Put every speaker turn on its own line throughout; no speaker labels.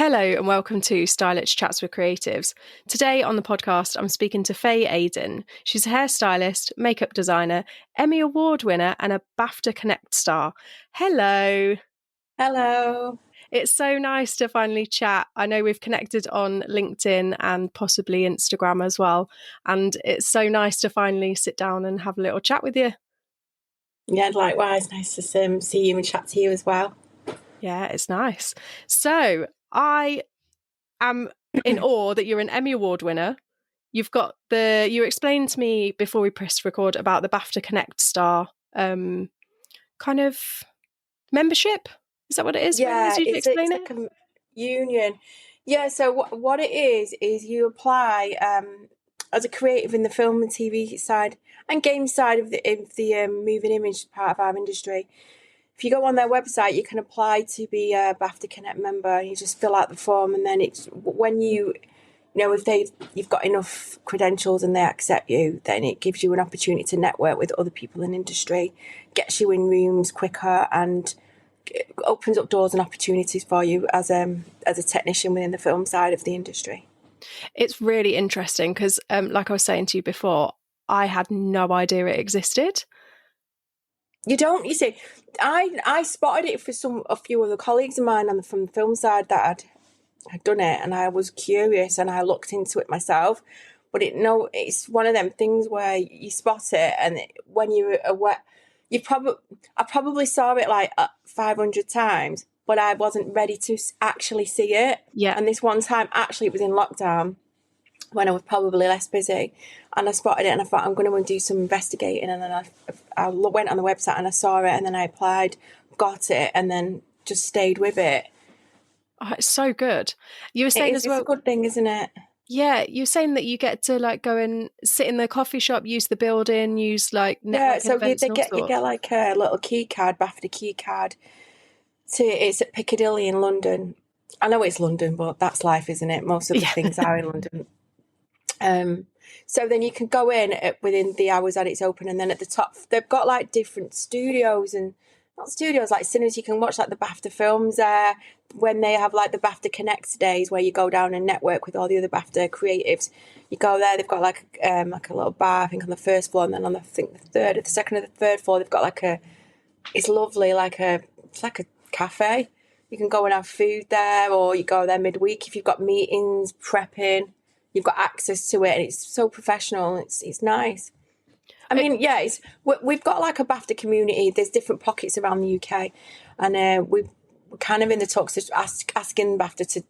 Hello and welcome to Stylish Chats with Creatives. Today on the podcast, I'm speaking to Faye Aydin. She's a hairstylist, makeup designer, Emmy Award winner, and a Bafta Connect star. Hello.
Hello.
It's so nice to finally chat. I know we've connected on LinkedIn and possibly Instagram as well. And it's so nice to finally sit down and have a little chat with you.
Yeah, likewise. Nice to see you and chat to you as well.
Yeah, it's nice. So I am in awe that you're an Emmy Award winner. You explained to me before we pressed record about the Bafta Connect star kind of membership. Is that what it is?
Yeah,
it's
like a union. Yeah, so what it is you apply as a creative in the film and TV side and game side of the moving image part of our industry. If you go on their website, you can apply to be a Bafta Connect member. You just fill out the form, and then it's when you've got enough credentials and they accept you, then it gives you an opportunity to network with other people in the industry, gets you in rooms quicker, and it opens up doors and opportunities for you as a technician within the film side of the industry.
It's really interesting because, like I was saying to you before, I had no idea it existed.
You don't, you see, I spotted it for a few other colleagues of mine from the film side that had done it, and I was curious and I looked into it myself. But it's one of them things where you spot it, and when you're aware, I probably saw it like 500 times, but I wasn't ready to actually see it.
Yeah.
And this one time, actually, it was in lockdown when I was probably less busy, and I spotted it and I thought I'm going to do some investigating, and then I went on the website and I saw it, and then I applied, got it, and then just stayed with it.
Oh, it's so good. You were saying as well,
it's a good thing, isn't it?
Yeah, you're saying that you get to like go and sit in the coffee shop, use the building, use like networking events.
You get like a little key card, Bafta key card. It's at Piccadilly in London. I know it's London, but that's life, isn't it? Most of the things are in London. So then you can go in within the hours that it's open, and then at the top they've got like different studios, and not studios, like cinemas. You can watch like the Bafta films there when they have like the Bafta Connect days where you go down and network with all the other Bafta creatives. You go there, they've got like a little bar, I think, on the first floor, and then on the second or the third floor, they've got like it's lovely, it's like a cafe. You can go and have food there, or you go there midweek if you've got meetings, prepping. You've got access to it, and it's so professional. It's nice. I mean, yeah, we've got like a Bafta community. There's different pockets around the UK, and we're kind of in the talks of asking Bafta to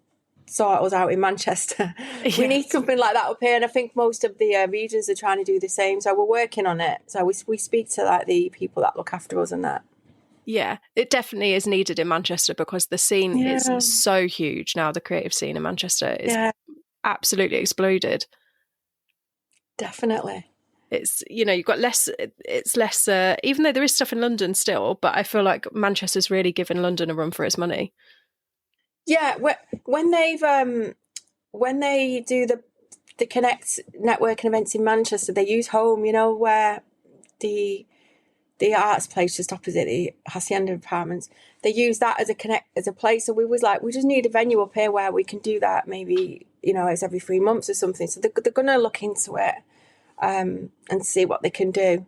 sort us out in Manchester. Yeah. We need something like that up here, and I think most of the regions are trying to do the same. So we're working on it. So we speak to like the people that look after us and that.
Yeah, it definitely is needed in Manchester because the scene is so huge now. The creative scene in Manchester is absolutely exploded.
Definitely.
It's, you've got less, it's less, even though there is stuff in London still, but I feel like Manchester's really given London a run for its money.
Yeah, when they do the Connect networking events in Manchester, they use Home, where the arts place just opposite the Hacienda Apartments. They use that as a place. So we was like, we just need a venue up here where we can do that. Maybe it's every 3 months or something. So they're going to look into it and see what they can do.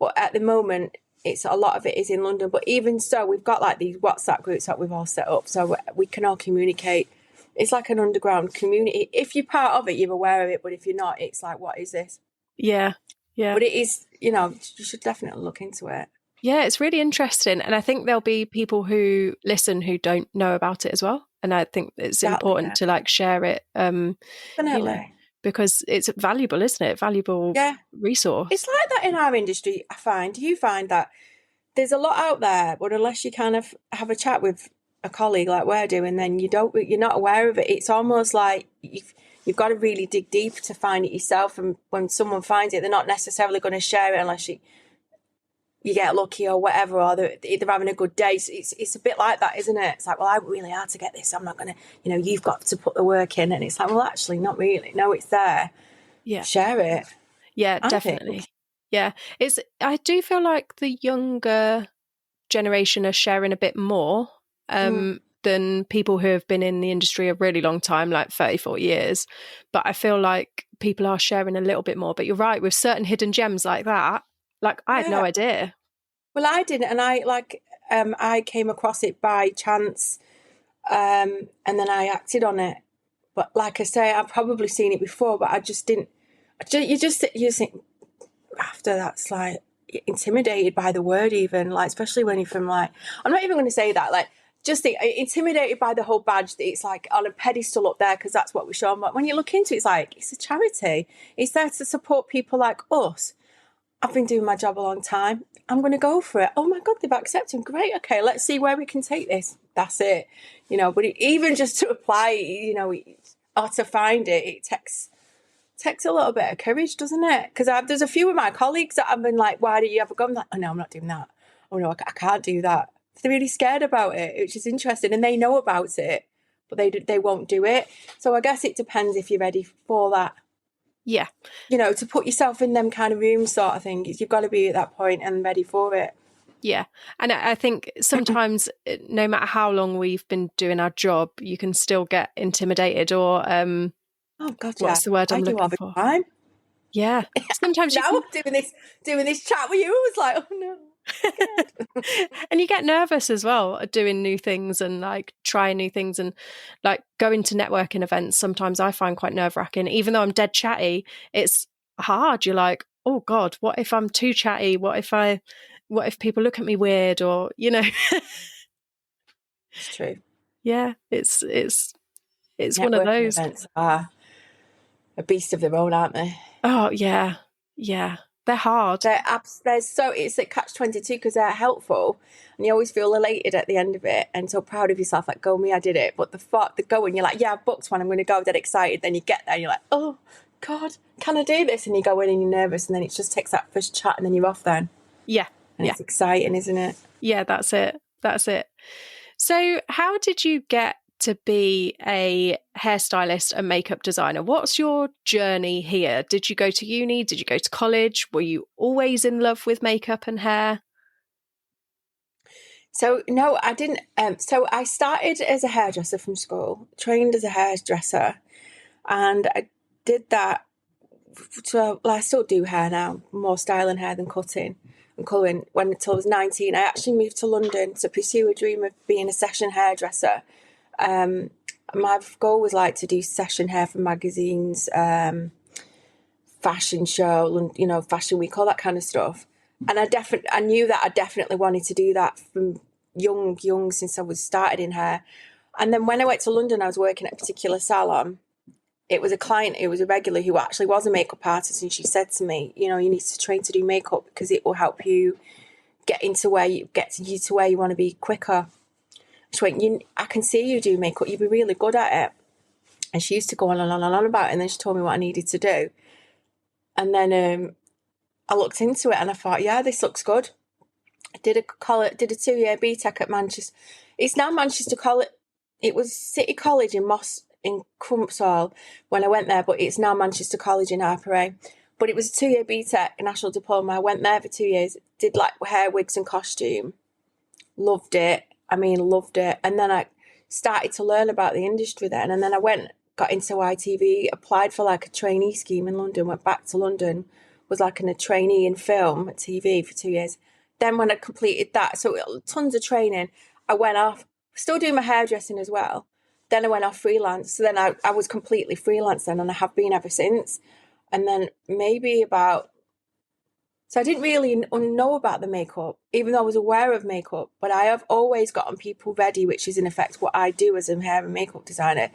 But at the moment, a lot of it is in London. But even so, we've got like these WhatsApp groups that we've all set up, so we can all communicate. It's like an underground community. If you're part of it, you're aware of it. But if you're not, it's like, what is this?
Yeah. Yeah.
But it is, you should definitely look into it.
Yeah, it's really interesting. And I think there'll be people who listen who don't know about it as well. And I think it's important to like share it.
Definitely.
Because it's valuable, isn't it? Valuable resource.
It's like that in our industry, I find. Do you find that there's a lot out there, but unless you kind of have a chat with a colleague like we're doing, then you're not aware of it. It's almost like you've got to really dig deep to find it yourself. And when someone finds it, they're not necessarily going to share it unless you get lucky or whatever, or they're having a good day. So it's a bit like that, isn't it? It's like, well, I really hard to get this. I'm not going to, you've got to put the work in. And it's like, well, actually, not really. No, it's there. Yeah. Share it.
Yeah, definitely. Yeah. I do feel like the younger generation are sharing a bit more. than people who have been in the industry a really long time, like 30, 40 years. But I feel like people are sharing a little bit more. But you're right, with certain hidden gems like that, like I had no idea.
Well, I didn't, and I came across it by chance, and then I acted on it. But like I say, I've probably seen it before, but I just didn't. You just think after that's like intimidated by the word, even like, especially when you're from like, I'm not even going to say that, like, just think intimidated by the whole badge that it's like on a pedestal up there because that's what we show. But when you look into it, it's like it's a charity. It's there to support people like us. I've been doing my job a long time. I'm going to go for it. Oh my God, they've accepted. Great. Okay, let's see where we can take this. That's it. But even just to apply, or to find it, it takes a little bit of courage, doesn't it? Because there's a few of my colleagues that I've been like, why do you ever go? I'm like, oh no, I'm not doing that. Oh no, I can't do that. They're really scared about it, which is interesting. And they know about it, but they won't do it. So I guess it depends if you're ready for that.
Yeah.
To put yourself in them kind of rooms sort of thing, you've got to be at that point and ready for it.
Yeah. And I think sometimes no matter how long we've been doing our job, you can still get intimidated or
oh God, yeah.
What's the word I'm looking for?
Time.
Yeah. Sometimes
now I'm doing this chat with you. I was like, oh no.
And you get nervous as well doing new things and like trying new things, and like going to networking events sometimes I find quite nerve-wracking. Even though I'm dead chatty, it's hard. You're like, oh God, what if I'm too chatty? What if people look at me weird, or
It's true.
Yeah, it's one of those
events are a beast of their own, aren't they?
Oh yeah, they're hard.
It's a catch-22 because they're helpful and you always feel elated at the end of it and so proud of yourself, like, go me, I did it. But the going, you're like, yeah, I've booked one, I'm going to go, dead excited. Then you get there and you're like, oh God, can I do this? And you go in and you're nervous, and then it just takes that first chat and then you're off then.
Yeah.
And it's exciting, isn't it?
Yeah, that's it. So how did you get to be a hairstylist and makeup designer? What's your journey here? Did you go to uni? Did you go to college? Were you always in love with makeup and hair?
So no, I didn't. So I started as a hairdresser from school, trained as a hairdresser, and I did that. So I still do hair now, more styling hair than cutting and colouring. Until I was 19, I actually moved to London to pursue a dream of being a session hairdresser. My goal was like to do session hair for magazines, fashion show, fashion week, all that kind of stuff. And I knew that I definitely wanted to do that from young since I was started in hair. And then when I went to London, I was working at a particular salon. It was a client, it was a regular who actually was a makeup artist, and she said to me, you need to train to do makeup because it will help you get to where you want to be quicker. She went, I can see you do makeup, you'd be really good at it. And she used to go on and on and on about it, and then she told me what I needed to do. And then I looked into it and I thought, yeah, this looks good. I did a 2-year BTEC at Manchester. It's now Manchester College. It was City College in Crumpsall when I went there, but it's now Manchester College in Harper. But it was a 2-year BTEC, national diploma. I went there for 2 years, did like hair, wigs and costume. Loved it. And then I started to learn about the industry then. And then I got into ITV, applied for like a trainee scheme in London, went back to London, was like a trainee in film at TV for 2 years. Then when I completed that, so tons of training, I went off, still doing my hairdressing as well. Then I went off freelance. So then I was completely freelance then, and I have been ever since. And then so I didn't really know about the makeup, even though I was aware of makeup, but I have always gotten people ready, which is in effect what I do as a hair and makeup designer.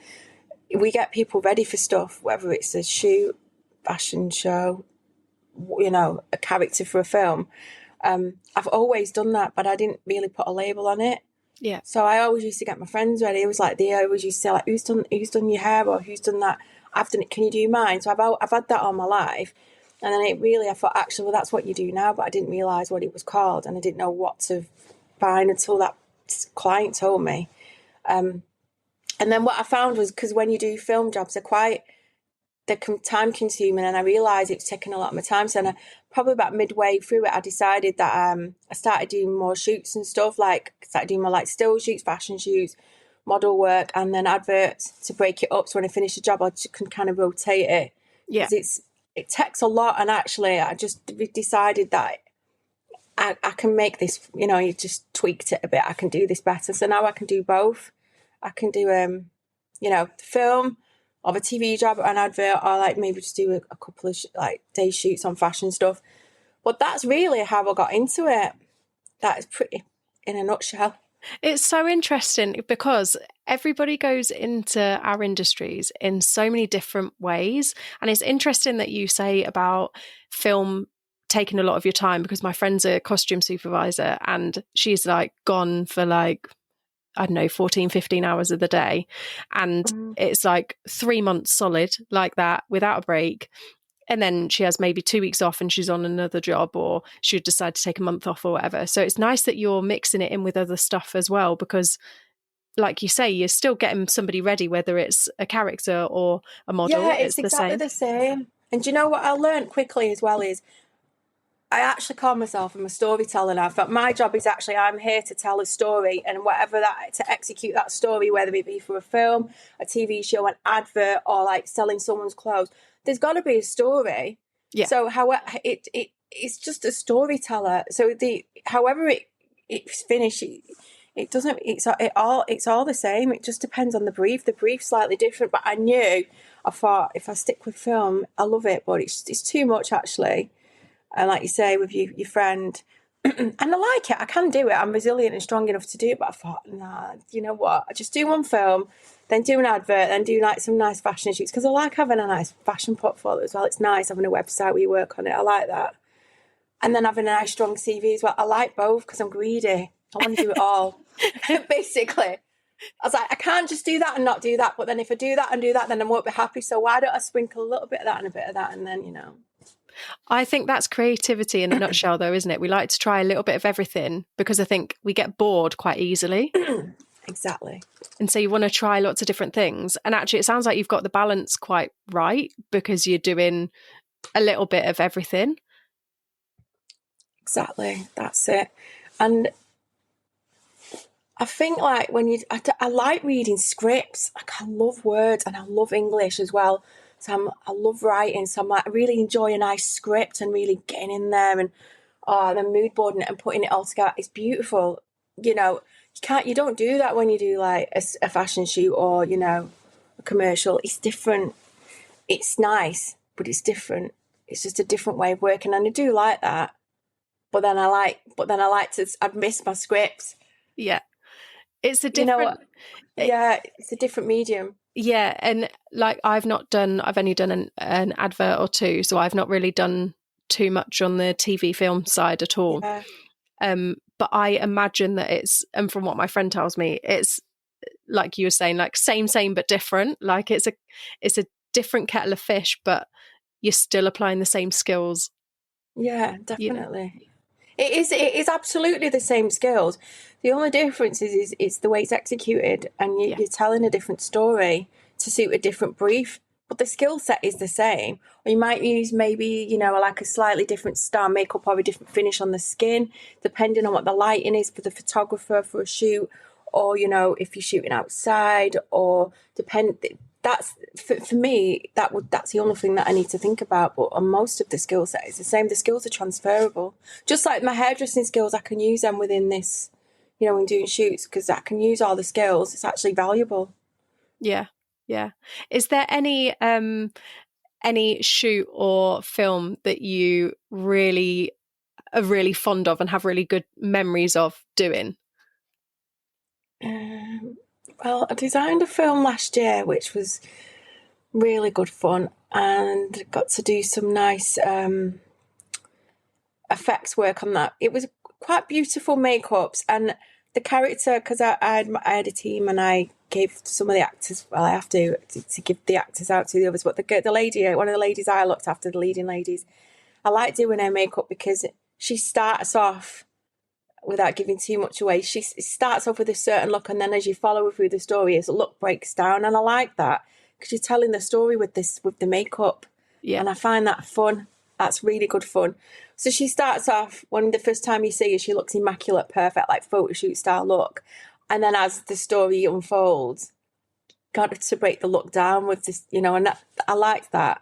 We get people ready for stuff, whether it's a shoot, fashion show, a character for a film. I've always done that, but I didn't really put a label on it.
Yeah.
So I always used to get my friends ready. It was like they always used to say, like, who's done your hair, or who's done that? I've done it. Can you do mine? So I've had that all my life. And then I thought, actually, well, that's what you do now, but I didn't realise what it was called, and I didn't know what to find until that client told me. And then what I found was, because when you do film jobs, they're time consuming, and I realised it was taking a lot of my time. So probably about midway through it, I decided that I started doing more shoots and stuff, like started doing more like still shoots, fashion shoots, model work and then adverts to break it up. So when I finish a job, I just can kind of rotate it.
Yeah.
Because it takes a lot. And actually, I just decided that I can make this, you just tweaked it a bit. I can do this better. So now I can do both. I can do, film of a TV job or an advert, or like maybe just do a couple of day shoots on fashion stuff. But that's really how I got into it. That is pretty in a nutshell.
It's so interesting because everybody goes into our industries in so many different ways. And it's interesting that you say about film taking a lot of your time, because my friend's a costume supervisor and she's like gone for like, I don't know, 14, 15 hours of the day. And it's like 3 months solid like that without a break. And then she has maybe 2 weeks off and she's on another job, or she'd decide to take a month off or whatever. So it's nice that you're mixing it in with other stuff as well, because like you say, you're still getting somebody ready, whether it's a character or a model.
Yeah, it's exactly the same. And do you know what I learned quickly as well is I actually call myself I'm a storyteller now. But my job is actually I'm here to tell a story, and whatever to execute that story, whether it be for a film, a TV show, an advert, or like selling someone's clothes. There's got to be a story.
Yeah.
So however it's just a storyteller. So however it's finished, it doesn't. It's all the same. It just depends on the brief. The brief's slightly different. But I thought if I stick with film, I love it, but it's too much actually. And like you say with your friend, and I like it. I can do it. I'm resilient and strong enough to do it. But I thought, nah, you know what? I just do one film, then do an advert, then do like some nice fashion shoots, because I like having a nice fashion portfolio as well. It's nice having a website where you work on it. I like that. And then having a nice strong CV as well. I like both because I'm greedy. I want to do it all. Basically, I was like, I can't just do that and not do that. But then if I do that and do that, then I won't be happy. So why don't I sprinkle a little bit of that and a bit of that, and then
I think that's creativity in a nutshell, though, isn't it? We like to try a little bit of everything because I think we get bored quite easily.
Exactly.
And so you want to try lots of different things. And actually, it sounds like you've got the balance quite right, because you're doing a little bit of everything.
Exactly. That's it. And I think like I like reading scripts. Like I love words and I love English as well. So I love writing. So I'm like, I really enjoy a nice script and really getting in there and then mood boarding it and putting it all together. It's beautiful. You don't do that when you do like a fashion shoot or, a commercial. It's different. It's nice, but it's different. It's just a different way of working. And I do like that. But then I'd miss my scripts.
Yeah. It's a different,
it's a different medium.
Yeah, and like I've only done an advert or two, so I've not really done too much on the TV film side at all.
Yeah.
But I imagine that and from what my friend tells me, it's like you were saying, like same but different. Like it's a different kettle of fish, but you're still applying the same skills.
Yeah, definitely. It is absolutely the same skills. The only difference is it's the way it's executed, and you're telling a different story to suit a different brief. But the skill set is the same. Or you might use maybe, like a slightly different style makeup or a different finish on the skin, depending on what the lighting is for the photographer for a shoot, or, if you're shooting outside, or that's for me, that's the only thing that I need to think about. But on most of the skill set is the same. The skills are transferable. Just like my hairdressing skills, I can use them within this, when doing shoots, because I can use all the skills. It's actually valuable.
Yeah. Yeah. Is there any shoot or film that you really are really fond of and have really good memories of doing?
Well, I designed a film last year, which was really good fun, and got to do some nice effects work on that. It was quite beautiful makeups, and the character, because I had a team and I gave some of the actors, well, I have to give the actors out to the others, but the lady, one of the ladies I looked after, the leading ladies, I like doing her makeup because she starts off, without giving too much away, she starts off with a certain look, and then as you follow her through the story, his look breaks down, and I like that because you're telling the story with the makeup.
Yeah.
And I find that fun. That's really good fun. So she starts off, when the first time you see her, she looks immaculate, perfect, like photo shoot style look. And then as the story unfolds, got to break the look down with this, you know, and that, I liked that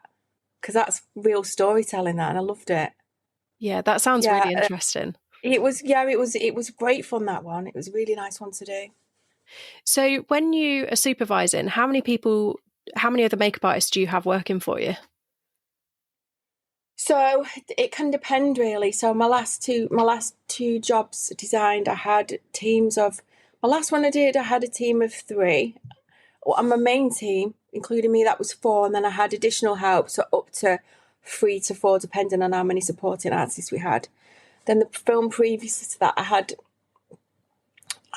because that's real storytelling, that, and I loved it.
Yeah, that sounds really interesting.
It was great fun, that one. It was a really nice one to do.
So when you are supervising, how many other makeup artists do you have working for you?
So it can depend really. So my last two jobs designed, I had teams of, my last one I had a team of 3. On my main team, including me, that was 4, and then I had additional help, so up to 3 to 4, depending on how many supporting artists we had. Then the film previous to that, I had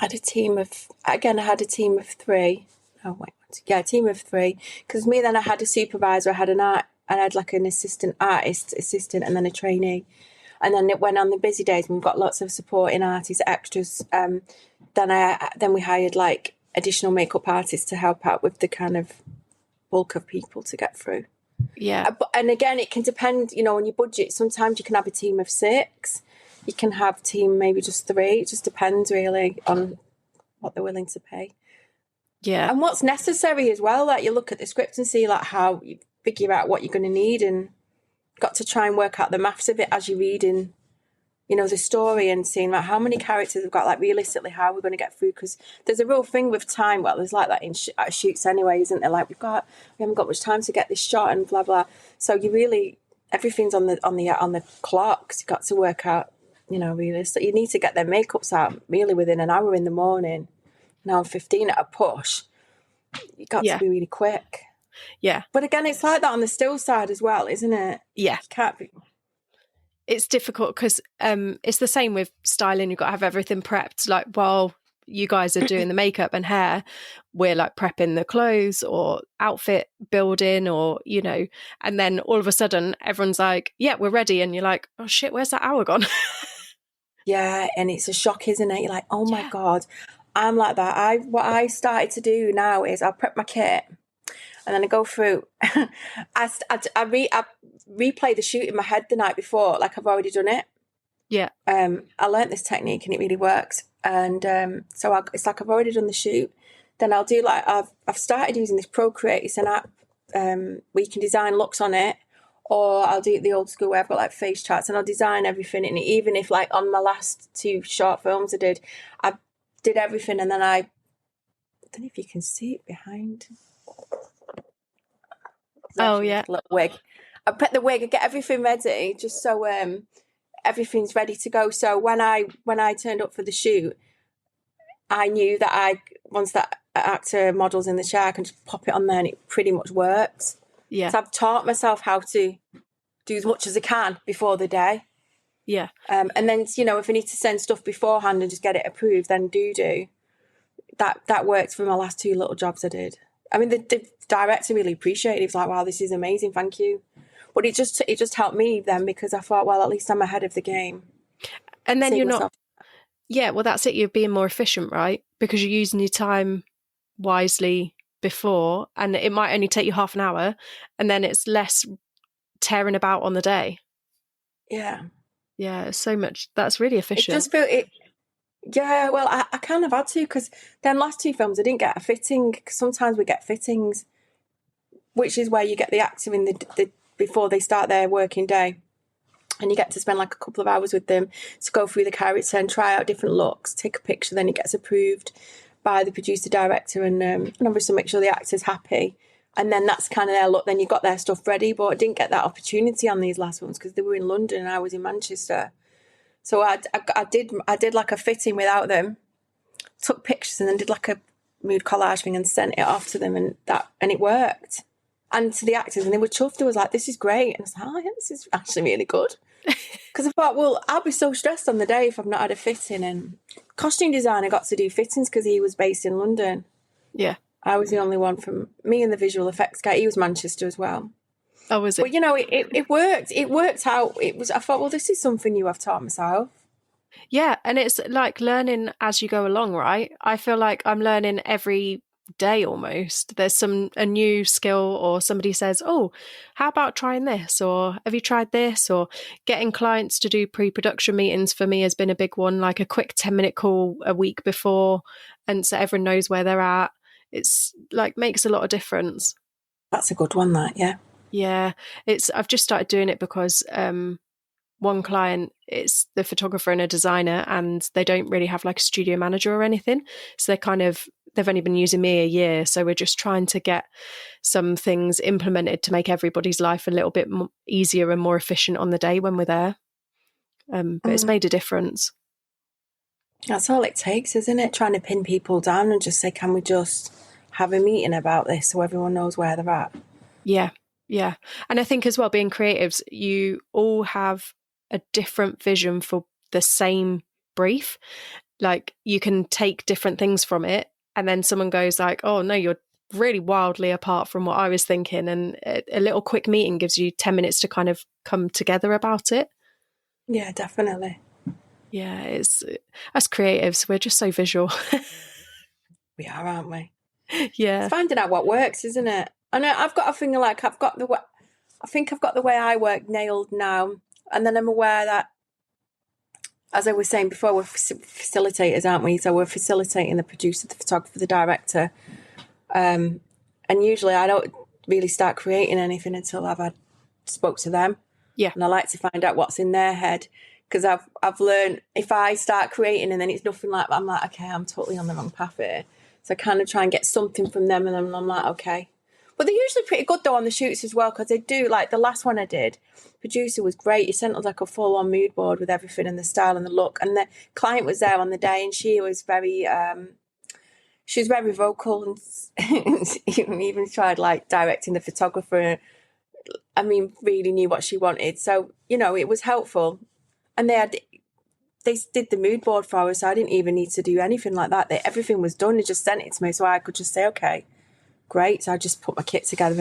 a team of 3. Oh wait, yeah, a team of 3. Because me, then I had a supervisor, I had like an assistant, and then a trainee. And then it went on the busy days, we've got lots of supporting artists, extras. Then we hired like additional makeup artists to help out with the kind of bulk of people to get through.
Yeah.
And again, it can depend, you know, on your budget. Sometimes you can have a team of 6. You can have a team maybe just 3. It just depends really on what they're willing to pay.
Yeah.
And what's necessary as well. Like you look at the script and see like how you figure out what you're going to need, and got to try and work out the maths of it as you're reading, you know, the story, and seeing like how many characters we've got, like realistically how we're going to get through, because there's a real thing with time. Well, there's like that in shoots anyway, isn't there? Like we haven't got much time to get this shot and blah blah. So you really, everything's on the clock. So you've got to work out, you know, realistic. You need to get their makeups out really within an hour in the morning, an hour 15 at a push. You got to be really quick.
Yeah.
But again, it's like that on the still side as well, isn't it?
Yeah.
You can't be.
It's difficult because it's the same with styling. You've got to have everything prepped. Like while you guys are doing the makeup and hair, we're like prepping the clothes or outfit building, or, you know, and then all of a sudden everyone's like, yeah, we're ready. And you're like, oh shit, where's that hour gone?
Yeah, and it's a shock, isn't it? You're like, oh my God. I'm like that. What I started to do now is I prep my kit, and then I go through. I replay the shoot in my head the night before, like I've already done it.
Yeah.
I learnt this technique and it really works. And so it's like I've already done the shoot. Then I'll do like I've started using this Procreate. It's an app where you can design looks on it, or I'll do it the old school way. I've got like face charts, and I'll design everything. And even if like on my last 2 short films I did everything, and then I don't know if you can see it behind.
Oh yeah,
little wig. I put the wig, I get everything ready, just so everything's ready to go. So when I turned up for the shoot, I knew that once that actor model's in the chair, I can just pop it on there, and it pretty much works.
Yeah.
So I've taught myself how to do as much as I can before the day.
Yeah.
And then, you know, if I need to send stuff beforehand and just get it approved, then do. That worked for my last 2 little jobs I did. I mean, the director really appreciated it. He was like, wow, this is amazing, thank you. But it just helped me then, because I thought, well, at least I'm ahead of the game.
And then you're not... Yeah, well, that's it. You're being more efficient, right? Because you're using your time wisely before, and it might only take you half an hour, and then it's less tearing about on the day.
Yeah.
Yeah, so much. That's really efficient.
It does feel it. Yeah, well, I kind of had to, because then last 2 films I didn't get a fitting. Cause sometimes we get fittings, which is where you get the actor in the before they start their working day, and you get to spend like a couple of hours with them to go through the character and try out different looks, take a picture, then it gets approved by the producer director, and obviously make sure the actor's happy, and then that's kind of their look. Then you got their stuff ready. But I didn't get that opportunity on these last ones because they were in London and I was in Manchester. So I did like a fitting without them, took pictures, and then did like a mood collage thing and sent it off to them, and it worked. And to the actors, and they were chuffed. I was like, this is great. And I was like, oh yeah, this is actually really good. Because I thought, well, I'll be so stressed on the day if I've not had a fitting. And costume designer got to do fittings because he was based in London.
Yeah.
I was the only one from me, and the visual effects guy, he was Manchester as well.
Oh, was it?
But, you know, it worked. It worked out. I thought, well, this is something new I've taught myself.
Yeah, and it's like learning as you go along, right? I feel like I'm learning every day almost. There's a new skill, or somebody says, oh, how about trying this, or have you tried this? Or getting clients to do pre-production meetings for me has been a big one, like a quick 10-minute call a week before, and so everyone knows where they're at. It's like makes a lot of difference.
That's a good one, that, yeah.
Yeah, I've just started doing it because one client, it's the photographer and a designer, and they don't really have like a studio manager or anything. So they've only been using me a year. So we're just trying to get some things implemented to make everybody's life a little bit easier and more efficient on the day when we're there. But it's made a difference.
That's all it takes, isn't it? Trying to pin people down and just say, can we just have a meeting about this so everyone knows where they're at?
Yeah. Yeah. And I think as well, being creatives, you all have a different vision for the same brief. Like you can take different things from it, and then someone goes like, oh no, you're really wildly apart from what I was thinking. And a little quick meeting gives you 10 minutes to kind of come together about it.
Yeah, definitely.
Yeah, it's us creatives, we're just so visual.
We are, aren't we?
Yeah.
It's finding out what works, isn't it? And I've got a thing like I think I've got the way I work nailed now. And then I'm aware that, as I was saying before, we're facilitators, aren't we? So we're facilitating the producer, the photographer, the director. And usually I don't really start creating anything until I've spoke to them.
Yeah.
And I like to find out what's in their head, because I've learned if I start creating and then it's nothing like that, I'm like, okay, I'm totally on the wrong path here. So I kind of try and get something from them, and then I'm like, okay. But they're usually pretty good though on the shoots as well, because they do, like the last one I did, producer was great. He sent us like a full-on mood board with everything and the style and the look. And the client was there on the day, and she was very vocal, and even tried like directing the photographer. I mean, really knew what she wanted. So, it was helpful. And they did the mood board for us, so I didn't even need to do anything like that. Everything was done. They just sent it to me, so I could just say, okay, great. So I just put my kit together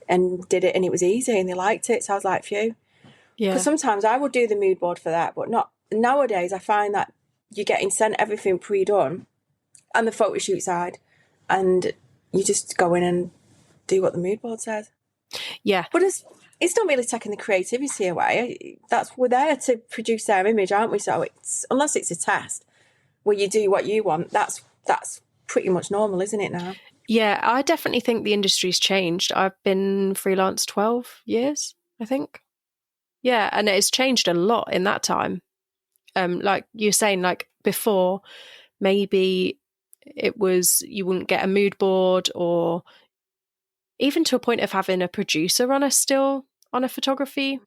and did it, and it was easy, and they liked it. So I was like, phew.
Yeah.
Because sometimes I would do the mood board for that, but not nowadays. I find that you're getting sent everything pre-done and the photo shoot side, and you just go in and do what the mood board says.
Yeah.
But it's not really taking the creativity away. We're there to produce their image, aren't we? So unless it's a test where you do what you want, that's pretty much normal, isn't it now?
Yeah, I definitely think the industry's changed. I've been freelance 12 years, I think. Yeah, and it's changed a lot in that time. Like you're saying, like before, maybe it was you wouldn't get a mood board, or even to a point of having a producer on a photography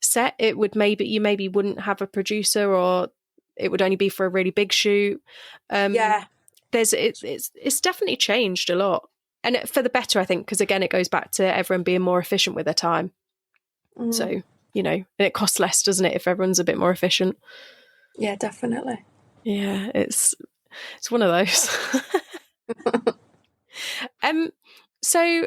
set. It would you maybe wouldn't have a producer, or it would only be for a really big shoot.
Yeah.
It's definitely changed a lot, and for the better, I think, because again, it goes back to everyone being more efficient with their time. So, and it costs less, doesn't it, if everyone's a bit more efficient?
Yeah, definitely.
Yeah, it's one of those. So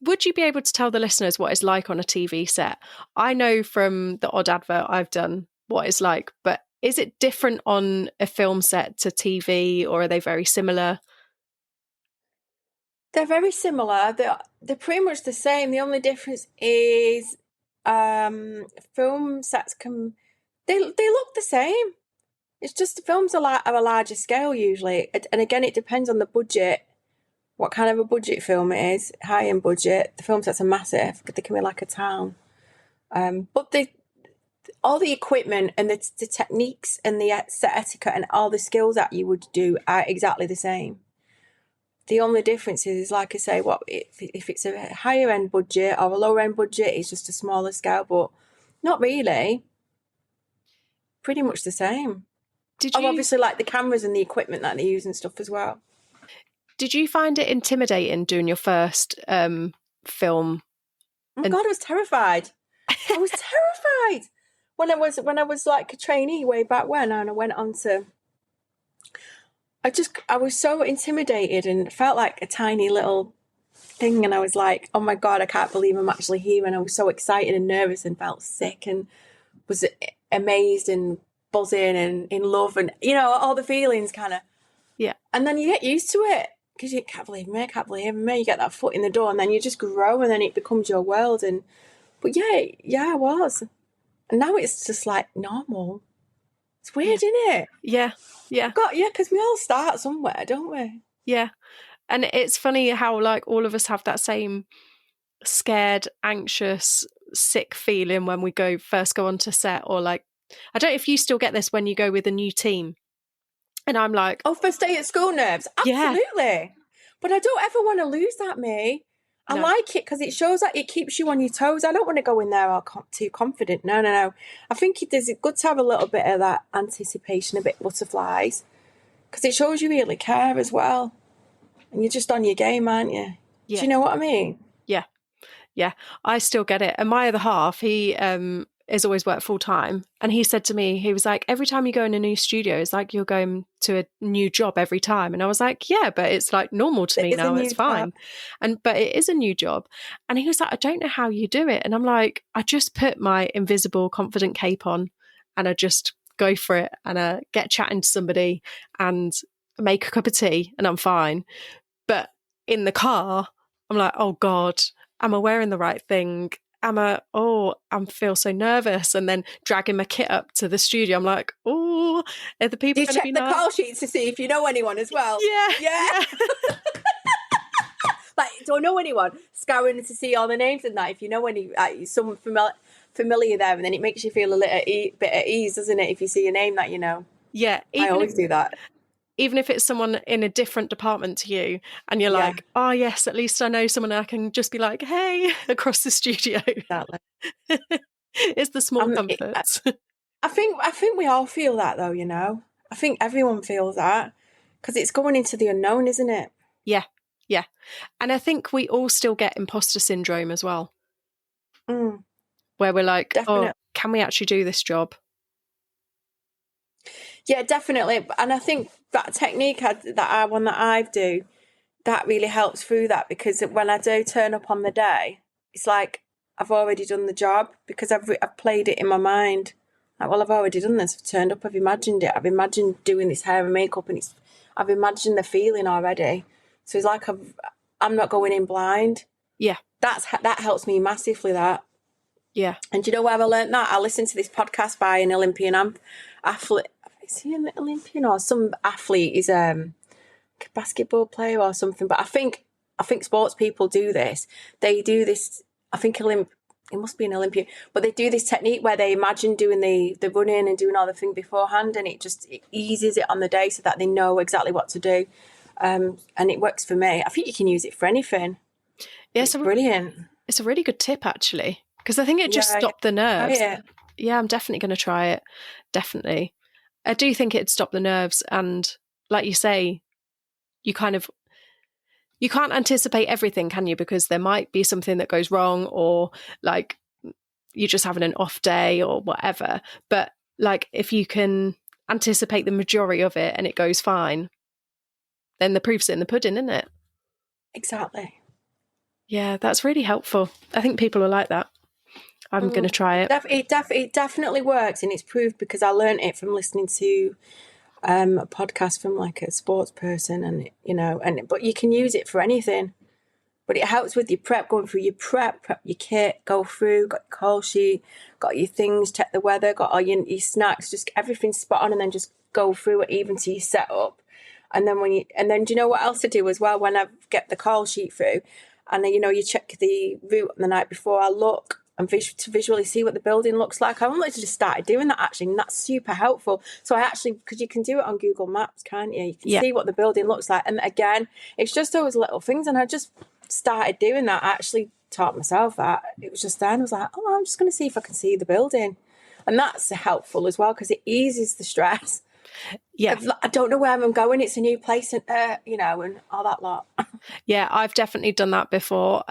would you be able to tell the listeners what it's like on a TV set? I know from the odd advert I've done what it's like, but is it different on a film set to TV, or are they very similar?
They're very similar. They're pretty much the same. The only difference is film sets they look the same. It's just the films are a larger scale usually, and again, it depends on the budget. What kind of a budget film it is? High-end budget. The film sets are massive. They can be like a town. But all the equipment and the techniques and the set etiquette and all the skills that you would do are exactly the same. The only difference is, like I say, if it's a higher end budget or a lower end budget, it's just a smaller scale, but not really. Pretty much the same. Obviously, like the cameras and the equipment that they use and stuff as well.
Did you find it intimidating doing your first film?
Oh God, I was terrified. I was terrified when I was like a trainee way back when, and I went on to. I was so intimidated and felt like a tiny little thing, and I was like, oh my God, I can't believe I'm actually here, and I was so excited and nervous and felt sick and was amazed and buzzing and in love and all the feelings kind of.
Yeah.
And then you get used to it because you can't believe me, I can't believe me. You get that foot in the door and then you just grow and then it becomes your world. But yeah, I was. And now it's just like normal. It's weird, isn't it?
Yeah. Yeah.
Because we all start somewhere, don't we?
Yeah. And it's funny how like all of us have that same scared, anxious, sick feeling when we first go onto set, or like, I don't know if you still get this when you go with a new team. And I'm like,
oh, first day at school nerves. Absolutely. Yeah. But I don't ever want to lose that, me. I like it because it shows that it keeps you on your toes. I don't want to go in there all too confident. No. I think it is good to have a little bit of that anticipation, a bit butterflies, because it shows you really care as well. And you're just on your game, aren't you? Yeah. Do you know what I mean?
Yeah. Yeah. I still get it. And my other half, he has always worked full time. And he said to me, he was like, every time you go in a new studio, it's like you're going to a new job every time. And I was like, yeah, but it's like normal to me now. It's fine. But it is a new job. And he was like, I don't know how you do it. And I'm like, I just put my invisible confident cape on and I just go for it and I get chatting to somebody and make a cup of tea and I'm fine. But in the car, I'm like, oh God, am I wearing the right thing? I feel so nervous. And then dragging my kit up to the studio, I'm like, oh, are the people going to be nice?
Do you check the call sheets to see if you know anyone as well?
Yeah.
Like, don't know anyone, scouring to see all the names and that. If you know any, someone familiar there, and then it makes you feel a little bit at ease, doesn't it? If you see a name that you know.
Yeah.
I always do that.
Even if it's someone in a different department to you and you're like, oh yes, at least I know someone, I can just be like, hey, across the studio.
Exactly.
It's the small comforts.
I think we all feel that though, you know. I think everyone feels that because it's going into the unknown, isn't it?
Yeah. Yeah. And I think we all still get imposter syndrome as well. Where we're like, definitely. Oh, can we actually do this job?
Yeah, definitely. And I think that technique that I do, that really helps through that, because when I do turn up on the day, it's like I've already done the job because I've played it in my mind. Like, well, I've already done this. I've turned up. I've imagined it. I've imagined doing this hair and makeup, and I've imagined the feeling already. So it's like I'm not going in blind.
Yeah,
that helps me massively. That.
Yeah.
And do you know where I learned that? I listened to this podcast by an Olympian athlete. Is he an Olympian or some athlete? He's a basketball player or something. But I think sports people do this. They do this. I think it must be an Olympian. But they do this technique where they imagine doing the running and doing all the thing beforehand, and it eases it on the day so that they know exactly what to do. And it works for me. I think you can use it for anything.
Yeah,
it's brilliant.
It's a really good tip, actually, because I think it just stopped the nerves. Yeah, I'm definitely going to try it. Definitely. I do think it'd stop the nerves. And like you say, you can't anticipate everything, can you? Because there might be something that goes wrong, or like you're just having an off day or whatever. But like if you can anticipate the majority of it and it goes fine, then the proof's in the pudding, isn't it?
Exactly.
Yeah, that's really helpful. I think people will like that. I'm going to try it.
It definitely works, and it's proved because I learned it from listening to a podcast from like a sports person, and you know, but you can use it for anything. But it helps with your prep, going through your prep your kit, go through, got your call sheet, got your things, check the weather, got all your snacks, just everything's spot on, and then just go through it even to your setup. And then do you know what else I do as well? When I get the call sheet through, and then you know you check the route the night before, I look and to visually see what the building looks like. I only just started doing that actually, and that's super helpful. So I actually, because you can do it on Google Maps, can't you? You can see what the building looks like, and again, it's just those little things. And I just started doing that. I actually taught myself that. It was just then I was like, oh, I'm just going to see if I can see the building, and that's helpful as well because it eases the stress. Yeah, I don't know where I'm going. It's a new place, and you know, and all that lot.
Yeah, I've definitely done that before.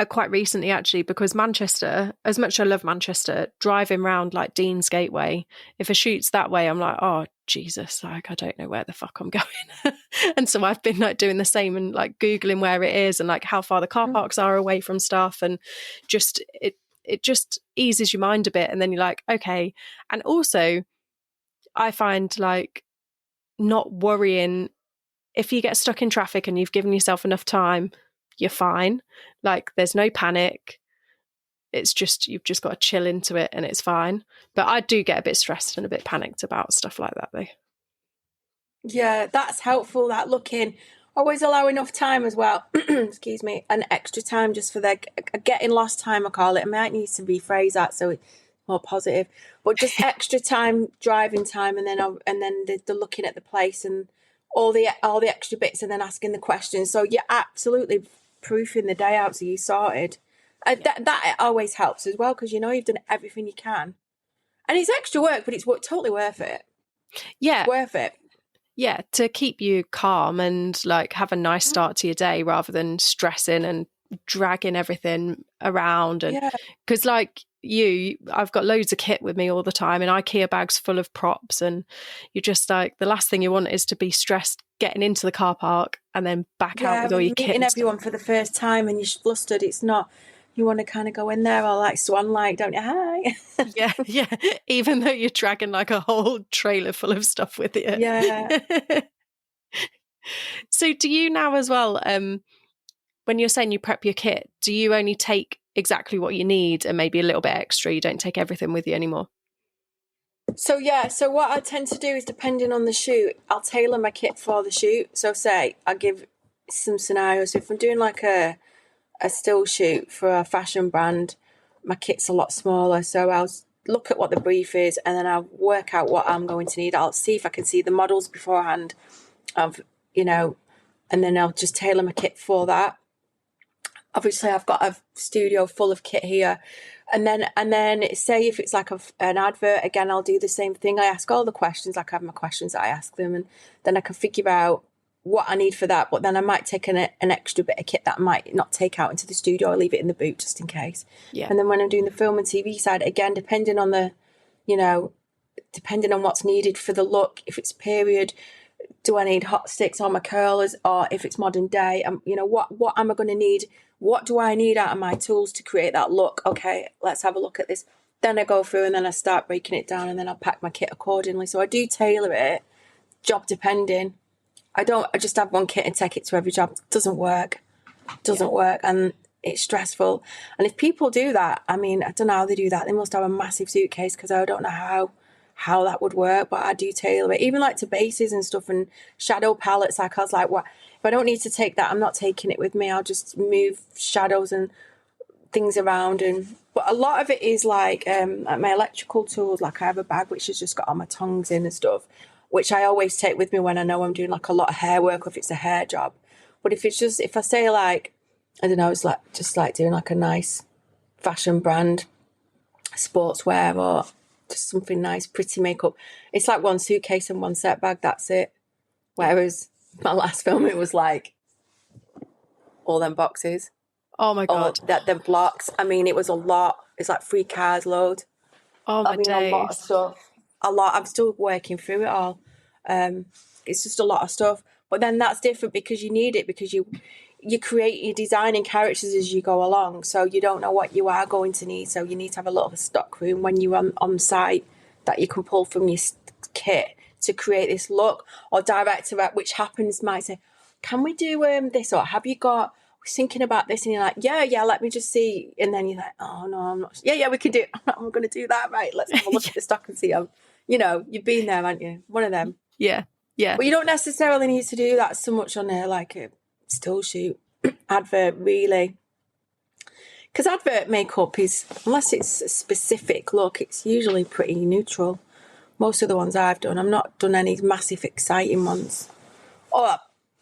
Quite recently, actually, because Manchester, as much as I love Manchester, driving around like Dean's Gateway, if a shoot's that way, I'm like, oh Jesus, like I don't know where the fuck I'm going. And so I've been like doing the same and like Googling where it is and like how far the car parks are away from stuff, and just it just eases your mind a bit, and then you're like, okay. And also I find like not worrying. If you get stuck in traffic and you've given yourself enough time, you're fine. Like, there's no panic. It's just, you've just got to chill into it and it's fine. But I do get a bit stressed and a bit panicked about stuff like that, though.
Yeah, that's helpful, that looking. Always allow enough time as well, excuse me, and extra time just for their getting lost time, I call it. I might need to rephrase that so it's more positive. But just extra time, driving time, and then the looking at the place and all the extra bits, and then asking the questions. So you're absolutely proofing the day out so you sorted. That always helps as well, because you know you've done everything you can. And it's extra work, but it's totally worth it.
Yeah.
It's worth it.
Yeah, to keep you calm and like have a nice start to your day rather than stressing and dragging everything around. And because like I've got loads of kit with me all the time, and IKEA bags full of props, and you're just like, the last thing you want is to be stressed getting into the car park and then back out with all your kit.
Meeting everyone for the first time and you're flustered. It's not. You want to kind of go in there all like swan-like, don't you? Hi.
Yeah. Even though you're dragging like a whole trailer full of stuff with you.
Yeah.
So do you now as well, when you're saying you prep your kit, do you only take exactly what you need and maybe a little bit extra? You don't take everything with you anymore?
So what I tend to do is, depending on the shoot, I'll tailor my kit for the shoot. So say I give some scenarios. If I'm doing like a still shoot for a fashion brand, my kit's a lot smaller, so I'll look at what the brief is and then I'll work out what I'm going to need. I'll see if I can see the models beforehand of, and then I'll just tailor my kit for that. Obviously I've got a studio full of kit here, and then say if it's like an advert, again I'll do the same thing. I ask all the questions, like I have my questions that I ask them, and then I can figure out what I need for that. But then I might take an extra bit of kit that I might not take out into the studio. I leave it in the boot just in case.
Yeah.
And then when I'm doing the film and TV side, again, depending on depending on what's needed for the look, if it's period, do I need hot sticks on my curlers, or if it's modern day, what am I going to need? What do I need out of my tools to create that look? Okay, let's have a look at this. Then I go through and then I start breaking it down, and then I'll pack my kit accordingly. So I do tailor it, job depending. I just have one kit and take it to every job. It doesn't work, and it's stressful. And if people do that, I mean, I don't know how they do that. They must have a massive suitcase, because I don't know how that would work. But I do tailor it, even like to bases and stuff and shadow palettes. Like I was like, what if I don't need to take that? I'm not taking it with me. I'll just move shadows and things around. But a lot of it is like my electrical tools. Like I have a bag which has just got all my tongs in and stuff, which I always take with me when I know I'm doing like a lot of hair work, or if it's a hair job. But if I say like, I don't know, it's like just like doing like a nice fashion brand, sportswear, or just something nice, pretty makeup, it's like one suitcase and one set bag, that's it. Whereas my last film, it was like all them boxes.
Oh my God.
Them blocks. I mean, it was a lot. It's like 3 cars load.
Oh my days.
A lot of stuff. A lot. I'm still working through it all. It's just a lot of stuff. But then that's different, because you need it, because you're designing characters as you go along. So you don't know what you are going to need. So you need to have a lot of stock room when you're on site that you can pull from your kit to create this look. Or director, which happens, might say, can we do this? Or have you got, we're thinking about this, and you're like, yeah, let me just see. And then you're like, oh no, I'm not. Yeah, we can do it. I'm going to do that. Right. Let's have a look at the stock and see. You've been there, haven't you? One of them.
Yeah.
But you don't necessarily need to do that so much on like a still shoot advert, really. Because advert makeup is, unless it's a specific look, it's usually pretty neutral. Most of the ones I've done, I've not done any massive exciting ones. Or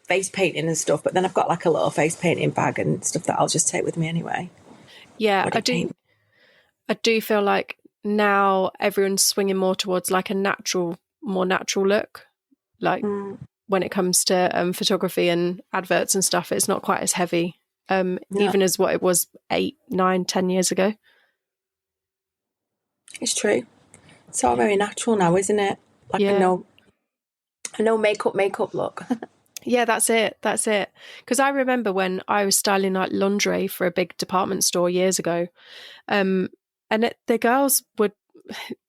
face painting and stuff, but then I've got like a little face painting bag and stuff that I'll just take with me anyway.
Yeah, I do feel like now everyone's swinging more towards like a more natural look. Like when it comes to photography and adverts and stuff, it's not quite as heavy, even as what it was 8, 9, 10 years ago.
It's true. It's all very natural now, isn't it? Like a no makeup look.
Yeah, that's it. Because I remember when I was styling like lingerie for a big department store years ago, and the girls would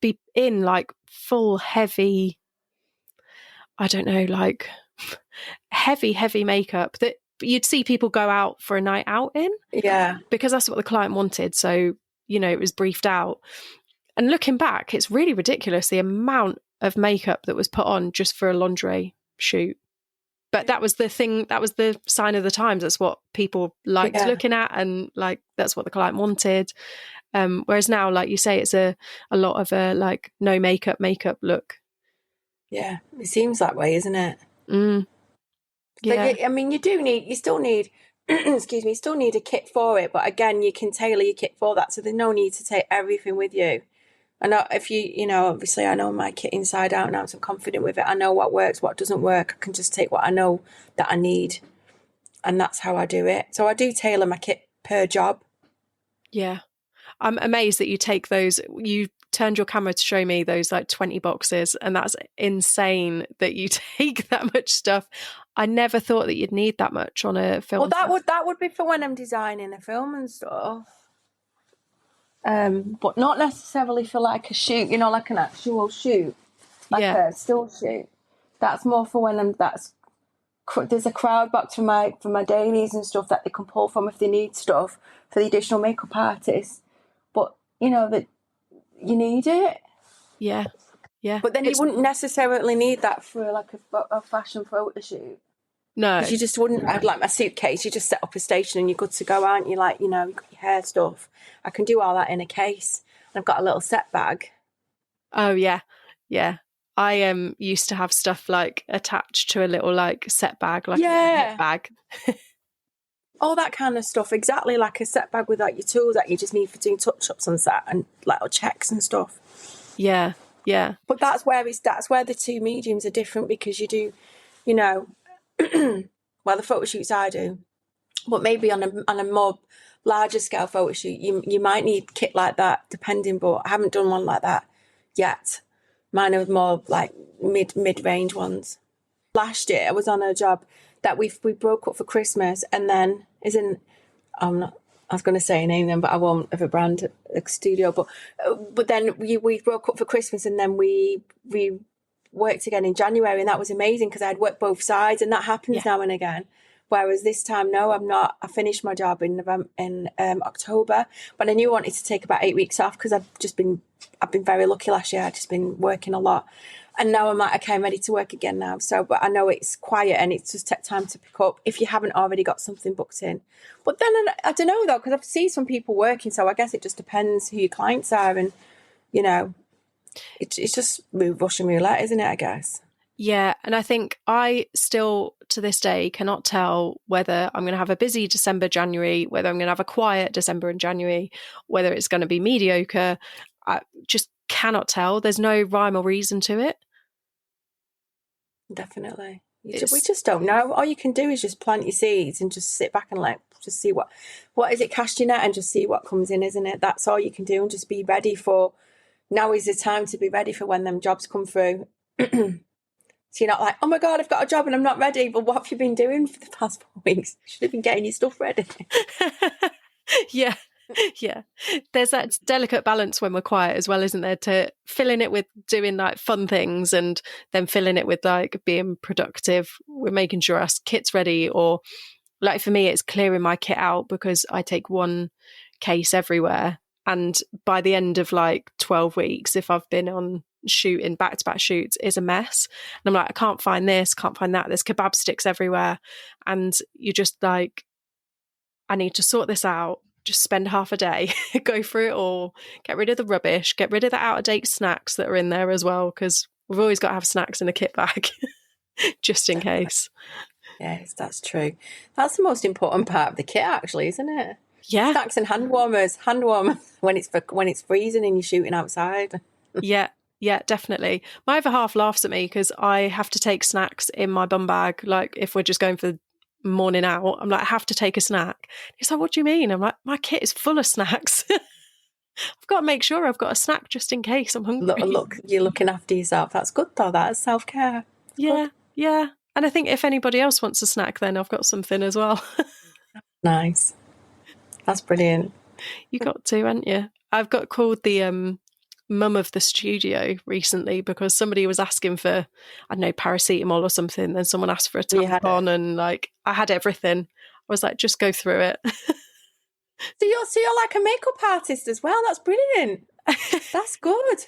be in like full heavy, I don't know, like heavy makeup that you'd see people go out for a night out in.
Yeah.
Because that's what the client wanted. So, you know, it was briefed out. And looking back, it's really ridiculous the amount of makeup that was put on just for a lingerie shoot. But that was the thing, that was the sign of the times. That's what people liked looking at, and like that's what the client wanted. Whereas now, like you say, it's a lot of a like no makeup look.
Yeah, it seems that way, isn't it?
Yeah.
So, I mean, you still need, excuse me, you still need a kit for it. But again, you can tailor your kit for that. So there's no need to take everything with you. And if you know, obviously I know my kit inside out now, so I'm confident with it. I know what works, what doesn't work. I can just take what I know that I need. And that's how I do it. So I do tailor my kit per job.
Yeah. I'm amazed that you take those, you turned your camera to show me those like 20 boxes, and that's insane that you take that much stuff. I never thought that you'd need that much on a film.
Well, that would be for when I'm designing a film and stuff. But not necessarily for like a shoot, you know, like an actual shoot, like a still shoot. That's more for when there's a crowd box for my dailies and stuff that they can pull from if they need stuff for the additional makeup artists. But you know that you need it.
Yeah.
But then you wouldn't necessarily need that for like a fashion photo shoot.
No.
Because you just wouldn't have like my suitcase. You just set up a station and you're good to go, aren't you? Like, you know, you've got your hair stuff. I can do all that in a case. And I've got a little set bag.
Oh, yeah. Yeah. I used to have stuff like attached to a little like set bag, like a hip bag.
All that kind of stuff. Exactly like a set bag with like your tools that you just need for doing touch-ups on set and little checks and stuff.
Yeah. Yeah.
But that's where the two mediums are different, because you do, you know, well, the photo shoots I do, but maybe on a more larger scale photo shoot, you might need kit like that, depending. But I haven't done one like that yet. Mine are more like mid-range ones. Last year, I was on a job that we broke up for Christmas, and then I was going to say a name then, but I won't, of a brand, a studio. But then we broke up for Christmas, and then we worked again in January, and that was amazing because I'd worked both sides, and that happens now and again. Whereas this time, no, I'm not. I finished my job in October, but I knew I wanted to take about 8 weeks off because I've been very lucky last year. I've just been working a lot, and now I'm like, okay, I'm ready to work again now. So, but I know it's quiet and it's just take time to pick up if you haven't already got something booked in. But then I don't know though, because I've seen some people working, so I guess it just depends who your clients are, and you know. It's just Russian roulette, isn't it, I guess?
Yeah, and I think I still, to this day, cannot tell whether I'm going to have a busy December, January, whether I'm going to have a quiet December and January, whether it's going to be mediocre. I just cannot tell. There's no rhyme or reason to it.
Definitely. We just don't know. All you can do is just plant your seeds and just sit back and just see what is it casting at, and just see what comes in, isn't it? That's all you can do, and just be ready for. Now is the time to be ready for when them jobs come through. So you're not like, oh my God, I've got a job and I'm not ready. But what have you been doing for the past 4 weeks? You should have been getting your stuff ready.
Yeah. There's that delicate balance when we're quiet as well, isn't there? To filling it with doing like fun things, and then filling it with like being productive. We're making sure our kit's ready, or like for me, it's clearing my kit out because I take one case everywhere. And by the end of like 12 weeks, if I've been on shooting back-to-back shoots, it's a mess. And I'm like, I can't find this, can't find that. There's kebab sticks everywhere. And you're just like, I need to sort this out. Just spend half a day, go through it all, get rid of the rubbish, get rid of the out-of-date snacks that are in there as well, because we've always got to have snacks in a kit bag, just in case.
Yes, that's true. That's the most important part of the kit, actually, isn't it?
Yeah.
Snacks and hand warmers when it's freezing and you're shooting outside.
Yeah, definitely. My other half laughs at me because I have to take snacks in my bum bag. Like if we're just going for the morning out, I'm like, I have to take a snack. He's like, what do you mean? I'm like, my kit is full of snacks. I've got to make sure I've got a snack just in case I'm hungry.
Look, you're looking after yourself. That's good though. That's self-care.
Yeah. And I think if anybody else wants a snack, then I've got something as well.
Nice. That's brilliant.
You got to, haven't you? I've got called the mum of the studio recently because somebody was asking for, I don't know, paracetamol or something. Then someone asked for a tampon, and like I had everything. I was like, just go through it.
So you're like a makeup artist as well. That's brilliant. That's good.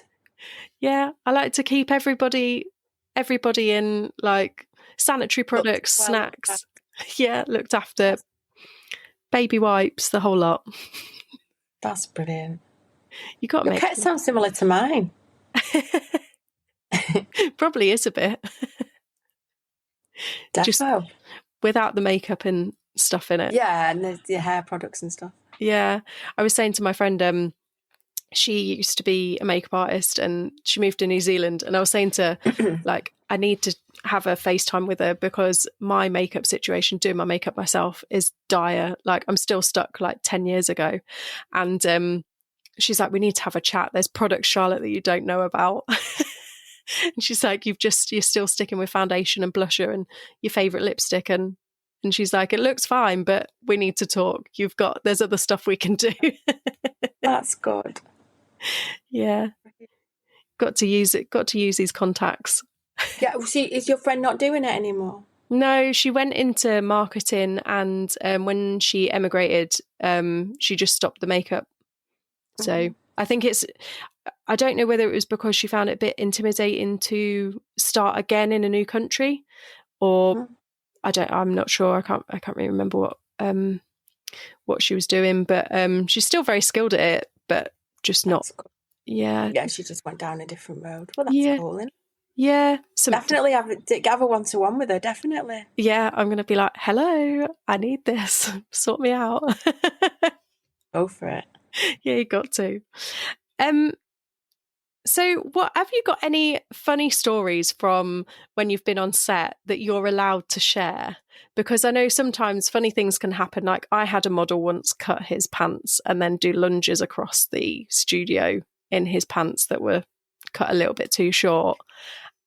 Yeah, I like to keep everybody in like sanitary products, snacks. Yeah, looked after. Baby wipes, the whole lot.
That's brilliant.
You got
Your pet sounds similar to mine.
Probably is a bit. Just without the makeup and stuff in it.
Yeah, and the hair products and stuff.
Yeah. I was saying to my friend, she used to be a makeup artist and she moved to New Zealand. And I was saying to like, I need to have a FaceTime with her because my makeup situation, doing my makeup myself, is dire. Like I'm still stuck like 10 years ago. And she's like, we need to have a chat. There's products, Charlotte, that you don't know about. And she's like, you're still sticking with foundation and blusher and your favourite lipstick. And she's like, it looks fine, but we need to talk. There's other stuff we can do.
That's good.
Yeah. Got to use these contacts.
Yeah. Is your friend not doing it anymore?
No, she went into marketing, and when she emigrated, she just stopped the makeup. So I think I don't know whether it was because she found it a bit intimidating to start again in a new country, or I'm not sure. I can't really remember what she was doing, but she's still very skilled at it, but just not. Yeah.
Yeah, she just went down a different road. Well, that's cool, isn't it?
Yeah.
Definitely have a one-to-one with her, definitely.
Yeah, I'm going to be like, hello, I need this. Sort me out.
Go for it.
Yeah, you got to. So have you got any funny stories from when you've been on set that you're allowed to share? Because I know sometimes funny things can happen. Like I had a model once cut his pants and then do lunges across the studio in his pants that were cut a little bit too short.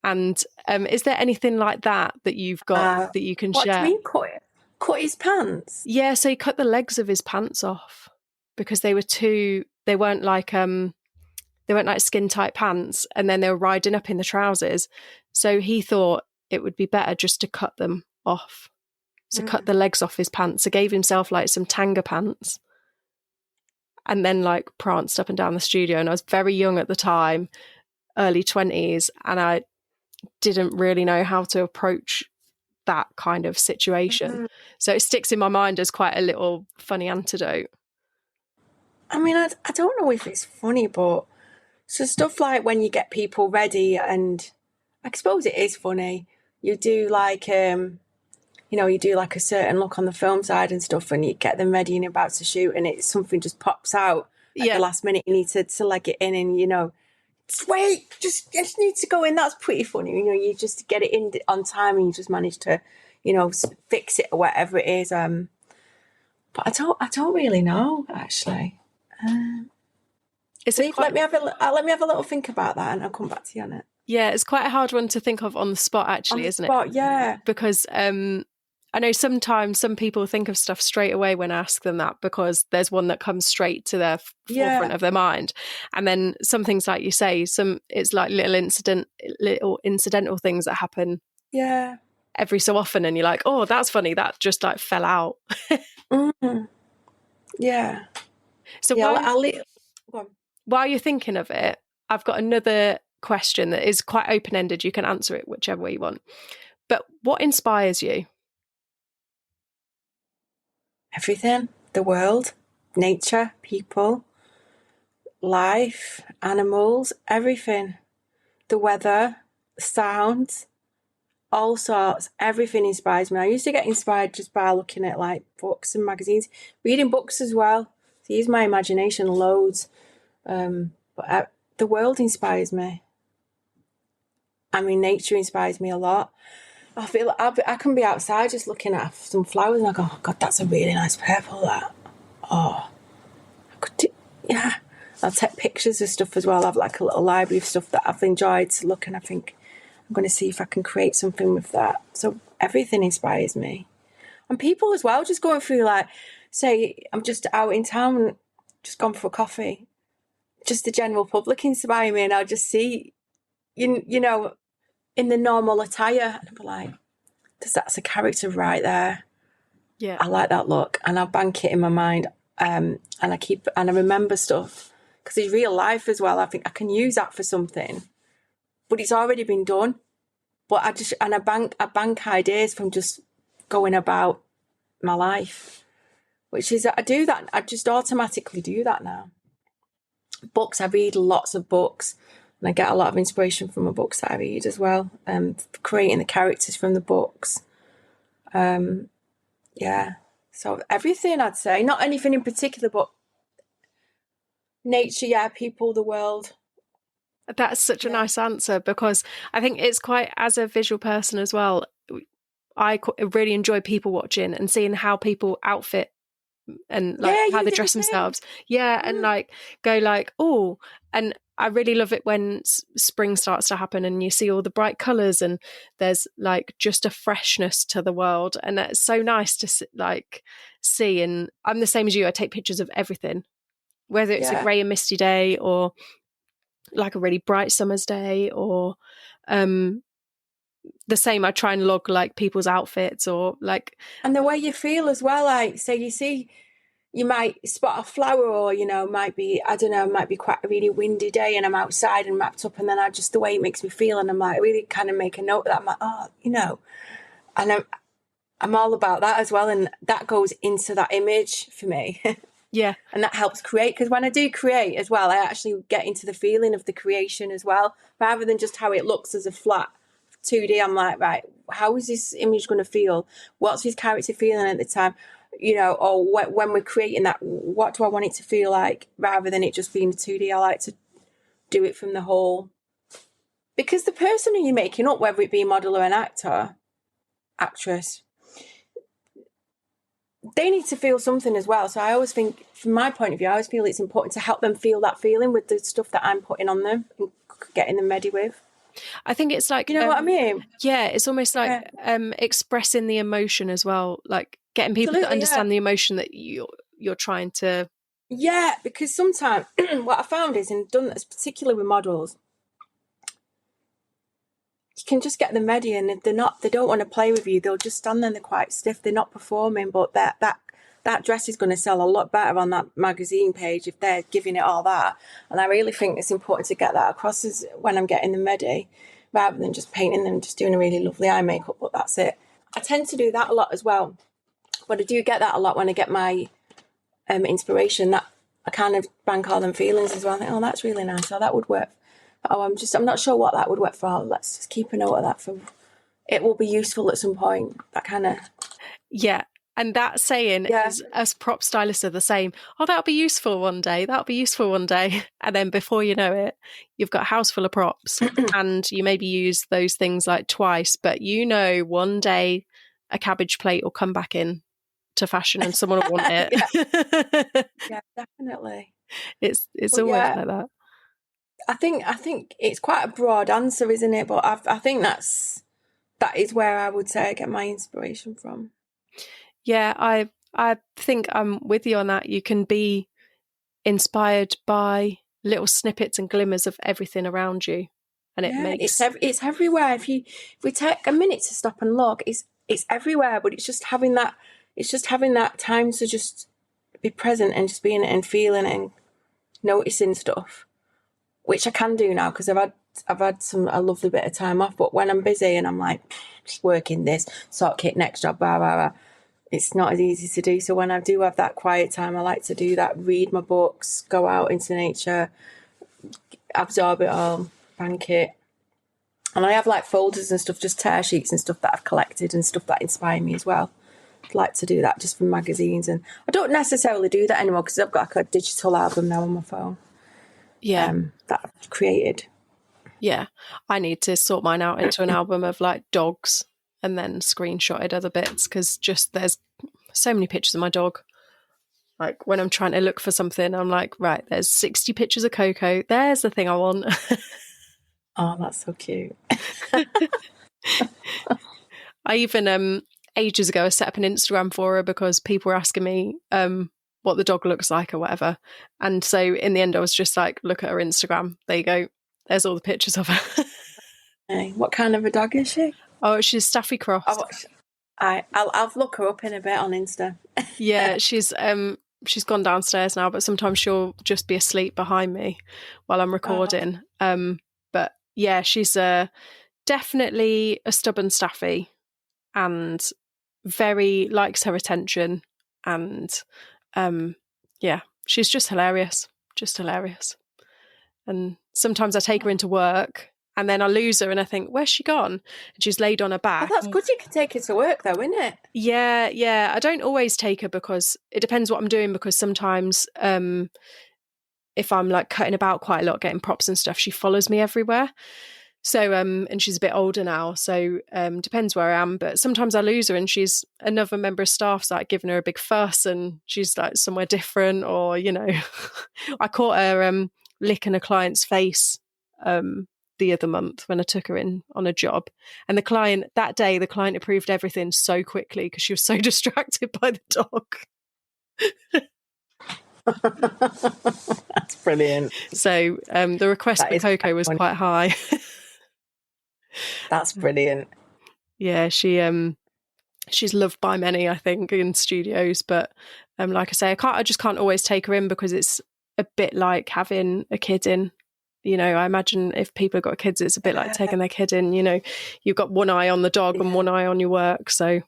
And is there anything like that you've got that you can share?
What do you mean cut his pants?
Yeah, so he cut the legs of his pants off because they weren't like skin tight pants, and then they were riding up in the trousers. So he thought it would be better just to cut them off. So cut the legs off his pants. So gave himself like some tanga pants and then like pranced up and down the studio. And I was very young at the time, early 20s, and I didn't really know how to approach that kind of situation. So it sticks in my mind as quite a little funny anecdote.
I mean, I don't know if it's funny, but so stuff like when you get people ready, and I suppose it is funny, you do like, you do like a certain look on the film side and stuff, and you get them ready and you're about to shoot, and something just pops out at the last minute. You need to leg it in, and wait, just need to go in. That's pretty funny. You just get it in on time, and you just manage to, fix it or whatever it is. But I don't really know actually. Let me have a little think about that, and I'll come back to you on it.
Yeah, it's quite a hard one to think of on the spot, actually, isn't it?
Yeah.
Because I know sometimes some people think of stuff straight away when I ask them that, because there's one that comes straight to their forefront of their mind. And then some things, like you say, it's like little incidental things that happen every so often, and you're like, oh, that's funny, that just like fell out.
Yeah.
So while you're thinking of it, I've got another question that is quite open-ended. You can answer it whichever way you want. But what inspires you?
Everything. The world, nature, people, life, animals, everything. The weather, sounds, all sorts. Everything inspires me. I used to get inspired just by looking at like books and magazines, reading books as well. So I use my imagination loads. But the world inspires me. I mean, nature inspires me a lot. I feel like I can be outside just looking at some flowers and I go, oh God, that's a really nice purple, that. Oh, I could do, yeah. I'll take pictures of stuff as well. I have like a little library of stuff that I've enjoyed to look, and I think I'm going to see if I can create something with that. So everything inspires me. And people as well, just going through, like, say I'm just out in town, just gone for a coffee. just the general public inspire me, and I'll just see, you know, in the normal attire, and I'll be like, that's a character right there.
Yeah.
I like that look, and I bank it in my mind, and I remember stuff because it's real life as well. I think I can use that for something, but it's already been done. But I bank ideas from just going about my life, which is, I do that. I just automatically do that now. Books, I read lots of books, and I get a lot of inspiration from the books that I read as well, creating the characters from the books. Yeah, so everything, I'd say, not anything in particular, but nature, yeah, people, the world.
That's such a nice answer, because I think it's quite, as a visual person as well, I really enjoy people watching and seeing how people outfit and like how they dress themselves. And like go like, oh, and I really love it when spring starts to happen and you see all the bright colours and there's like just a freshness to the world, and it's so nice to like see. And I'm the same as you. I take pictures of everything, whether it's a grey and misty day or like a really bright summer's day, or the same. I try and log like people's outfits, or like,
and the way you feel as well. Like, say you see, you might spot a flower, or, you know, might be, I don't know, might be quite a really windy day and I'm outside and wrapped up, and then the way it makes me feel, and I'm like, really kind of make a note of that. I'm like, oh, you know, and I'm all about that as well, and that goes into that image for me.
Yeah.
And that helps create, because when I do create as well, I actually get into the feeling of the creation as well, rather than just how it looks as a flat 2D. I'm like, right, how is this image going to feel? What's his character feeling at the time? You know, or when we're creating that, what do I want it to feel like, rather than it just being a 2D. I like to do it from the whole, because the person who you're making up, whether it be a model or an actor, actress, they need to feel something as well. So I always think, from my point of view, I always feel it's important to help them feel that feeling with the stuff that I'm putting on them and getting them ready with.
I think it's like,
you know what I mean?
Yeah, it's almost like expressing the emotion as well, like getting people to understand the emotion that you're trying to.
Yeah, because sometimes what I found is, and done this particularly with models, you can just get them ready, and if they don't want to play with you, they'll just stand there, they're quite stiff, they're not performing, but that dress is going to sell a lot better on that magazine page if they're giving it all that. And I really think it's important to get that across as when I'm getting them ready, rather than just painting them, just doing a really lovely eye makeup, but that's it. I tend to do that a lot as well, but I do get that a lot when I get my inspiration, that I kind of bank all them feelings as well. I think, oh, that's really nice, or that would work. Oh, I'm not sure what that would work for. Let's just keep a note of that, for it will be useful at some point. That kind of.
Yeah. And that saying is, as prop stylists are the same. Oh, that'll be useful one day. That'll be useful one day. And then before you know it, you've got a house full of props and you maybe use those things like twice, but you know, one day a cabbage plate will come back in to fashion and someone will want it.
Yeah, definitely.
It's always like that.
I think it's quite a broad answer, isn't it? But I think that is where I would say I get my inspiration from.
Yeah, I think I'm with you on that. You can be inspired by little snippets and glimmers of everything around you, and it makes
it's everywhere. If we take a minute to stop and look, it's everywhere. But it's just having that time to just be present and just being it and feeling it and noticing stuff, which I can do now because I've had a lovely bit of time off. But when I'm busy and I'm like just working this, sort kit, next job, blah blah blah, it's not as easy to do. So when I do have that quiet time, I like to do that, read my books, go out into nature, absorb it all, bank it. And I have like folders and stuff, just tear sheets and stuff that I've collected and stuff that inspire me as well. I'd like to do that just from magazines. And I don't necessarily do that anymore because I've got like a digital album now on my phone.
Yeah.
That I've created.
Yeah. I need to sort mine out into an album of like dogs and then screenshotted other bits, because just there's so many pictures of my dog. Like when I'm trying to look for something, I'm like, right, there's 60 pictures of Coco. There's the thing I want.
Oh, that's so cute.
I even ages ago I set up an Instagram for her because people were asking me what the dog looks like or whatever. And so in the end, I was just like, look at her Instagram. There you go. There's all the pictures of her.
Hey, what kind of a dog is she?
Oh, she's Staffy Cross.
Oh, I'll look her up in a bit on Insta.
Yeah, she's gone downstairs now, but sometimes she'll just be asleep behind me while I'm recording. But yeah, she's definitely a stubborn Staffy and very likes her attention. And yeah, she's just hilarious. And sometimes I take her into work and then I lose her and I think, where's she gone? And she's laid on her back.
Oh, that's good you can take her to work though, isn't it?
Yeah. I don't always take her because it depends what I'm doing, because sometimes if I'm like cutting about quite a lot, getting props and stuff, she follows me everywhere. So, and she's a bit older now, so depends where I am. But sometimes I lose her and she's another member of staff's like giving her a big fuss and she's like somewhere different, or, you know, I caught her licking a client's face the other month when I took her in on a job. And the client approved everything so quickly because she was so distracted by the dog.
That's brilliant.
So the request for Coco was quite high.
That's brilliant.
Yeah, she's loved by many, I think, in studios. But like I say, I just can't always take her in because it's a bit like having a kid in. You know, I imagine if people have got kids, it's a bit like taking their kid in. You know, you've got one eye on the dog and one eye on your work. So,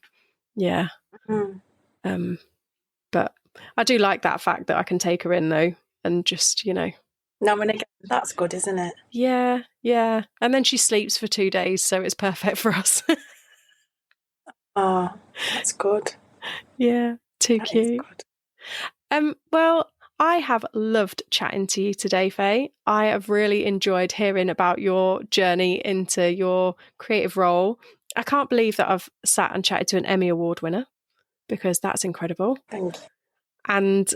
yeah. But I do like that fact that I can take her in though, and just, you know.
Now and again, that's good, isn't it?
Yeah. And then she sleeps for 2 days, so it's perfect for us.
Oh, that's good.
Yeah, too
That
cute. Well, I have loved chatting to you today, Faye. I have really enjoyed hearing about your journey into your creative role. I can't believe that I've sat and chatted to an Emmy Award winner, because that's incredible.
Thank you.
And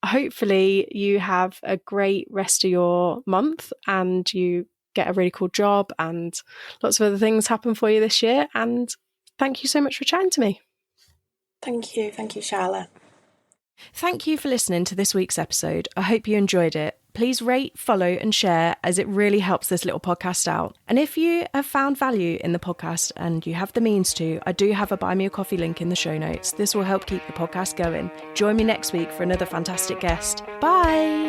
hopefully you have a great rest of your month and you get a really cool job and lots of other things happen for you this year. And thank you so much for chatting to me.
Thank you, Charlotte.
Thank you for listening to this week's episode. I hope you enjoyed it. Please rate, follow and share, as it really helps this little podcast out. And if you have found value in the podcast and you have the means to, I do have a Buy Me a Coffee link in the show notes. This will help keep the podcast going. Join me next week for another fantastic guest. Bye!